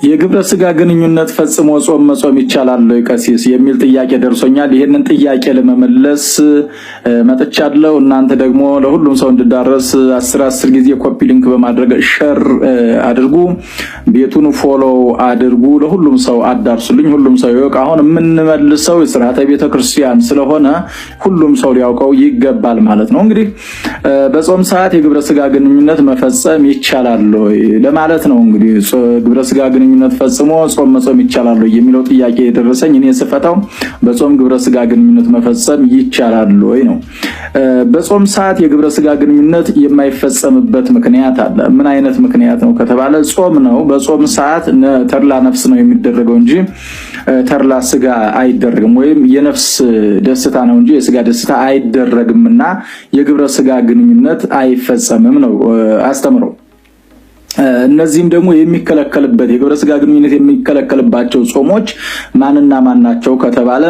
የግብረ ስጋ ግንኙነት ፈጽሞ ጾም መጾም ይቻላል ቀሲስ የሚል ጥያቄ ደርሶኛል። ይሄንን ጥያቄ ለመመለስ መጥቻለሁ። እናንተ ደግሞ ለሁሉም ሰው እንዲዳረስ 10 ጊዜ ኮፒ ሊንክ በማድረግ ሼር አድርጉ፣ ቤቱን ፎሎ አድርጉ፣ ለሁሉም ሰው አዳርሱልኝ። ሁሉም ሰው ይወቅ። አሁን የምንመልሰው የሥርዓተ ቤተክርስቲያን ስለሆነ ሁሉም ሰው ሊያውቀው ይገባል ማለት ነው። እንግዲህ በጾም ሰዓት የግብረ ስጋ ግንኙነት መፈጸም ይቻላል ወይ ለማለት ነው። እንግዲህ ግብረ ስጋ ግንኙነት ፈጽሞ ጾም መጾም ይቻላል ወይ የሚለው ጥያቄ የደረሰኝ እኔ ስፈታው በጾም ግብረ ስጋ ግንኙነት መፈጸም ይቻላል ወይ ነው። በጾም ሰዓት የግብረ ስጋ ግንኙነት የማይፈጸምበት ምክንያት አለ። ምን አይነት ምክንያት ነው ከተባለ ጾም ነው። በጾም ሰዓት ተርላ ነፍስ ነው የሚደረገው እንጂ ተርላ ስጋ አይደረግም፣ ወይም የነፍስ ደስታ ነው እንጂ የስጋ ደስታ አይደረግምና የግብረ ስጋ ግንኙነት አይፈጸምም ነው አስተምረው። እነዚህም ደግሞ የሚከለከልበት የግብረ ስጋ ግንኙነት የሚከለከልባቸው ጾሞች ማንና ማን ናቸው ከተባለ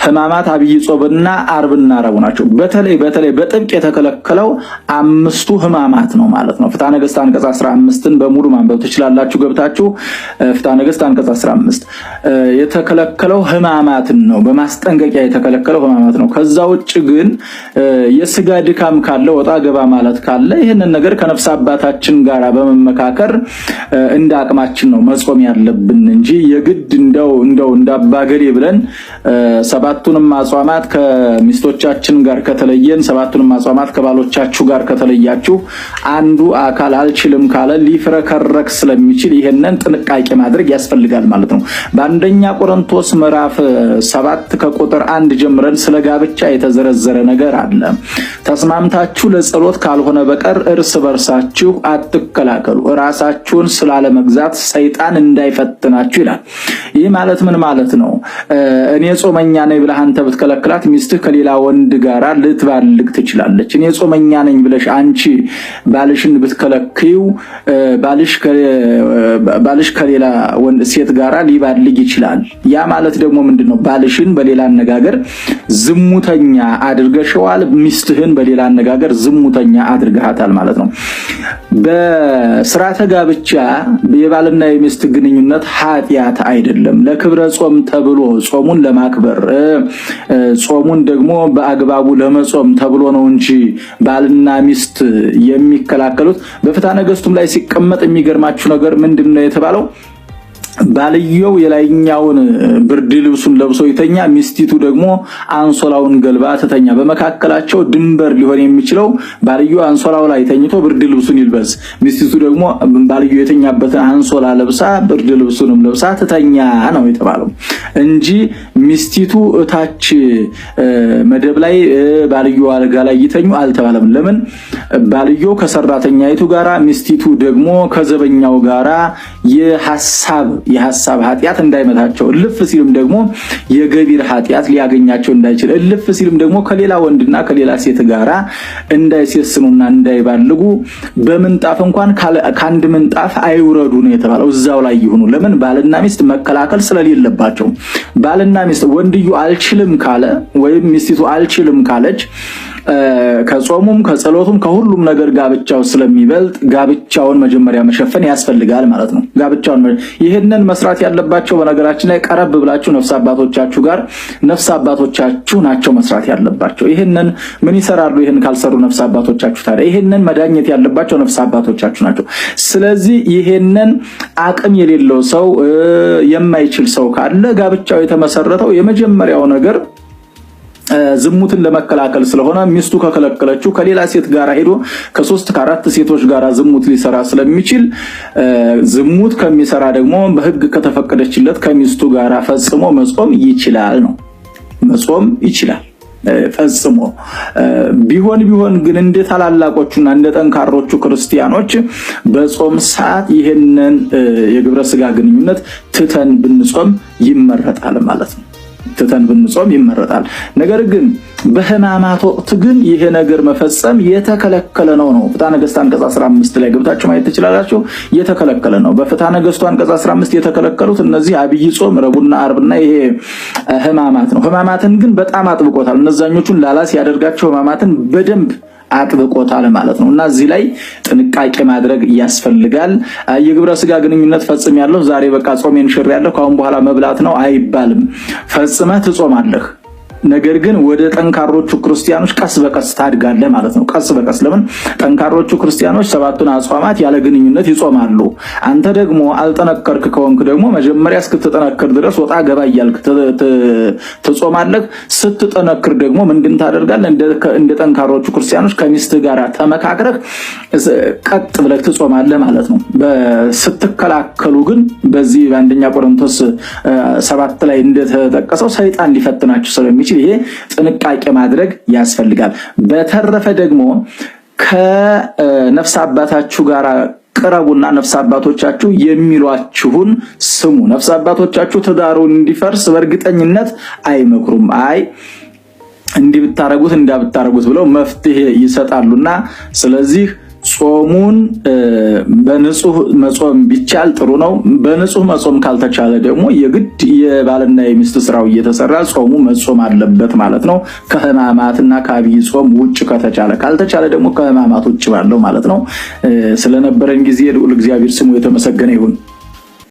ሕማማት አብይ ጾምና ዓርብና ረቡዕ ናቸው። በተለይ በጥብቅ የተከለከለው 5ቱ ሕማማት ነው ማለት ነው። ፍትሐ ነገሥት አንቀጽ 15ን በሙሉ ማንበብ ትችላላችሁ ገብታችሁ። ፍትሐ ነገሥት አንቀጽ 15 የተከለከለው ሕማማትን ነው፣ በማስጠንቀቂያ የተከለከለው ሕማማት ነው። ከዛ ውጭ ግን የስጋ ድካም ካለ ወጣ ገባ ማለት ካለ ይሄንን ነገር ከነፍስ አባታችን ጋር በመመካከር እንደ አቅማችን ነው መጾም ያለብን እንጂ የግድ እንደው እንዳባገሌ ብለን ሰባቱንም አጽዋማት ከሚስቶቻችን ጋር ከተለየን፣ ሰባቱንም አጽዋማት ከባሎቻችሁ ጋር ከተለያችሁ አንዱ አካል አልችልም ካለ ሊፍረከረክ ስለሚችል ይሄንን ጥንቃቄ ማድረግ ያስፈልጋል ማለት ነው። በአንደኛ ቆሮንቶስ ምዕራፍ 7 ከቁጥር 1 ጀምረን ስለ ጋብቻ የተዘረዘረ ነገር አለ። ተስማምታችሁ ለጸሎት ካልሆነ በቀር እርስ በርሳችሁ አትከላከሉ፣ ራሳችሁን ስላለመግዛት ሰይጣን እንዳይፈትናችሁ ይላል። ይህ ማለት ምን ማለት ነው? እኔ ጾመኛ ነኝ ብለህ አንተ ብትከለክላት ሚስትህ ከሌላ ወንድ ጋራ ልትባልግ ትችላለች። እኔ ጾመኛ ነኝ ብለሽ አንቺ ባልሽን ብትከለክዩ ባልሽ ከሌላ ወንድ ሴት ጋራ ሊባልግ ይችላል። ያ ማለት ደግሞ ምንድነው? ባልሽን በሌላ አነጋገር ዝሙተኛ አድርገሽዋል፣ ሚስትህን በሌላ አነጋገር ዝሙተኛ አድርገሃታል ማለት ነው። በስርዓተ ጋብቻ የባልና የሚስት ግንኙነት ኃጢአት አይደለም። ለክብረ ጾም ተብሎ ጾሙን ለማክበር ጾሙን ደግሞ በአግባቡ ለመጾም ተብሎ ነው እንጂ ባልና ሚስት የሚከላከሉት። በፍትሐ ነገሥቱም ላይ ሲቀመጥ የሚገርማችሁ ነገር ምንድነው የተባለው? ባልየው የላይኛውን ብርድ ልብሱን ለብሶ ይተኛ፣ ሚስቲቱ ደግሞ አንሶላውን ገልባ ትተኛ። በመካከላቸው ድንበር ሊሆን የሚችለው ባልየው አንሶላው ላይ ተኝቶ ብርድ ልብሱን ይልበስ፣ ሚስቲቱ ደግሞ ባልየው የተኛበትን አንሶላ ለብሳ ብርድ ልብሱንም ለብሳ ትተኛ ነው የተባለው እንጂ ሚስቲቱ እታች መደብ ላይ ባልየው አልጋ ላይ ይተኙ አልተባለም። ለምን? ባልየው ከሰራተኛይቱ ጋራ፣ ሚስቲቱ ደግሞ ከዘበኛው ጋራ የሐሳብ ኃጢአት እንዳይመታቸው፣ እልፍ ሲልም ደግሞ የገቢር ኃጢአት ሊያገኛቸው እንዳይችል፣ እልፍ ሲልም ደግሞ ከሌላ ወንድና ከሌላ ሴት ጋራ እንዳይሴስኑና እንዳይባልጉ በምንጣፍ እንኳን ከአንድ ምንጣፍ አይውረዱ ነው የተባለው። እዛው ላይ ይሁኑ። ለምን? ባልና ሚስት መከላከል ስለሌለባቸው። ባልና ሚስት ወንድዩ አልችልም ካለ ወይም ሚስቲቱ አልችልም ካለች ከጾሙም ከጸሎቱም ከሁሉም ነገር ጋብቻው ስለሚበልጥ ጋብቻውን መጀመሪያ መሸፈን ያስፈልጋል ማለት ነው። ይሄንን መስራት ያለባቸው በነገራችን ላይ ቀረብ ብላችሁ ነፍስ አባቶቻችሁ ናቸው መስራት ያለባቸው። ይሄንን ምን ይሰራሉ? ይሄን ካልሰሩ ነፍስ አባቶቻችሁ ታዲያ ይሄንን መዳኘት ያለባቸው ነፍስ አባቶቻችሁ ናቸው። ስለዚህ ይሄንን አቅም የሌለው ሰው የማይችል ሰው ካለ ጋብቻው የተመሰረተው የመጀመሪያው ነገር ዝሙትን ለመከላከል ስለሆነ ሚስቱ ከከለከለችው ከሌላ ሴት ጋር ሄዶ ከ3 ከ4 ሴቶች ጋር ዝሙት ሊሰራ ስለሚችል ዝሙት ከሚሰራ ደግሞ በሕግ ከተፈቀደችለት ከሚስቱ ጋር ፈጽሞ መጾም ይችላል ነው። መጾም ይችላል ፈጽሞ። ቢሆን ግን እንደ ታላላቆቹና እንደ ጠንካሮቹ ክርስቲያኖች በጾም ሰዓት ይሄንን የግብረ ስጋ ግንኙነት ትተን ብንጾም ይመረጣል ማለት ነው። ብንጾም ይመረጣል። ነገር ግን በሕማማት ወቅት ግን ይሄ ነገር መፈጸም የተከለከለ ነው። ፍትሐ ነገሥት አንቀጽ 15 ላይ ገብታችሁ ማየት ትችላላችሁ። የተከለከለ ነው። በፍትሐ ነገሥቱ አንቀጽ 15 የተከለከሉት እነዚህ አብይ ጾም፣ ረቡዕና ዓርብና ይሄ ሕማማት ነው። ሕማማትን ግን በጣም አጥብቆታል። እነዛኞቹን ላላስ ያደርጋቸው ሕማማትን በደንብ አጥብቆታል ማለት ነው። እና እዚህ ላይ ጥንቃቄ ማድረግ ያስፈልጋል። የግብረ ስጋ ግንኙነት ፈጽሜያለሁ ዛሬ በቃ ጾሜን ሽሬያለሁ ካሁን በኋላ መብላት ነው አይባልም። ፈጽመህ ትጾማለህ። ነገር ግን ወደ ጠንካሮቹ ክርስቲያኖች ቀስ በቀስ ታድጋለህ ማለት ነው። ቀስ በቀስ ለምን ጠንካሮቹ ክርስቲያኖች 7ቱን አጽዋማት ያለ ግንኙነት ይጾማሉ። አንተ ደግሞ አልጠነከርክ ከሆንክ ደግሞ መጀመሪያ እስክትጠነክር ድረስ ወጣ ገባ እያልክ ትጾማለህ። ስትጠነክር ደግሞ ምንድን ታደርጋለህ? እንደ ጠንካሮቹ ክርስቲያኖች ከሚስትህ ጋር ተመካክረህ ቀጥ ብለህ ትጾማለህ ማለት ነው። ስትከላከሉ ግን በዚህ በአንደኛ ቆሮንቶስ 7 ላይ እንደተጠቀሰው ሰይጣን ሊፈትናችሁ ስለሚችል ይሄ ጥንቃቄ ማድረግ ያስፈልጋል። በተረፈ ደግሞ ከነፍስ አባታችሁ ጋር ቅረቡና ነፍስ አባቶቻችሁ የሚሏችሁን ስሙ። ነፍስ አባቶቻችሁ ትዳሩን እንዲፈርስ በእርግጠኝነት አይመክሩም። እንዲህ ብታረጉት እንዳብታረጉት ብለው መፍትሄ ይሰጣሉና ስለዚህ ጾሙን በንጹህ መጾም ቢቻል ጥሩ ነው። በንጹህ መጾም ካልተቻለ ደግሞ የግድ የባልና የሚስት ስራው እየተሰራ ጾሙ መጾም አለበት ማለት ነው። ከህማማትና ከአብይ ጾም ውጭ ካልተቻለ ደግሞ ከህማማት ውጭ ባለው ማለት ነው። ስለነበረን ጊዜ ልዑል እግዚአብሔር ስሙ የተመሰገነ ይሁን።